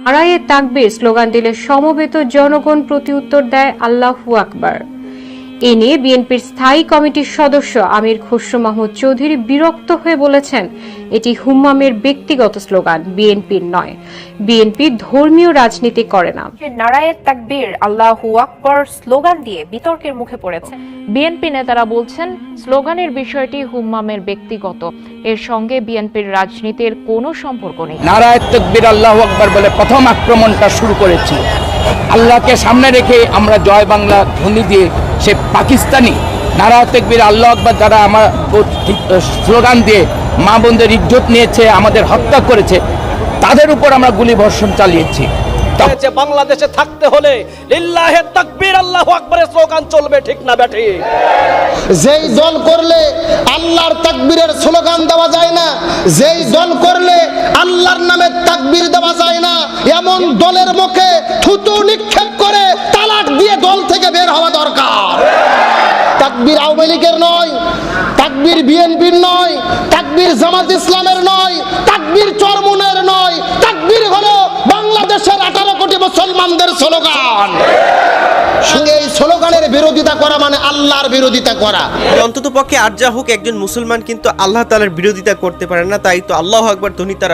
নারায়ে তাকবীর স্লোগান দিলে সমবেত জনগণ প্রতিউত্তর দেয় আল্লাহু আকবার। এ নিয়ে বিএনপির স্থায়ী কমিটির সদস্য আমির খসরু মাহমুদ চৌধুরী বিরক্ত হয়ে বলেছেন, এটি হুম্মামের ব্যক্তিগত স্লোগান, বিএনপির নয়। বিএনপি ধর্মীয় রাজনীতি করে না। নারায়ে তাকবীর আল্লাহু আকবার স্লোগান দিয়ে বিতর্কের মুখে পড়েছে। বিএনপি নেতারা বলছেন, স্লোগানের বিষয়টি হুম্মামের ব্যক্তিগত, এর সঙ্গে বিএনপির রাজনীতির কোনো সম্পর্ক নেই। নারায়ে তাকবীর আল্লাহু আকবার বলে প্রথম আক্রমণটা শুরু করেছি। আল্লাহকে সামনে রেখে আমরা জয় বাংলা ধ্বনি দিয়ে সে পাকিস্তানি নারায়ে তাকবীর আল্লাহু আকবার যারা আমার স্লোগান দিয়ে মা বোনদের ইজ্জত নিয়েছে, আমাদের হত্যা করেছে, তাদের উপর আমরা গুলি বর্ষণ চালিয়েছি। বাংলাদেশে থাকতে হলে লিল্লাহে তাকবীর আল্লাহু আকবারের স্লোগান চলবে, ঠিক না ব্যাঠি? যেই দল করলে আল্লাহর তাকবীরের স্লোগান দেওয়া যায় না, যেই দল করলে আল্লাহর নামে তাকবীর দেওয়া যায় না, এমন দলের মুখে থুতু নিক্ষেপ করে তালাক দিয়ে দল থেকে বের হওয়া দরকার। তাকবীর আওয়ামী লীগের নয়, তাকবীর বিএনপির নয়, তাকবীর জামাত ইসলামের নয়, তাকবীর চরমুনের নয়, তাকবীর হলো বাংলাদেশের 18 কোটি মুসলমানদের স্লোগান। সঙ্গে এই স্লোগানের বিরোধিতা করা মানে আল্লাহর বিরোধিতা করা। অন্তত পক্ষে আর যা হোক একজন মুসলমান কিন্তু আল্লাহ তাআলার বিরোধিতা করতে পারে না, তাই তো আল্লাহু আকবার ধ্বনি তারা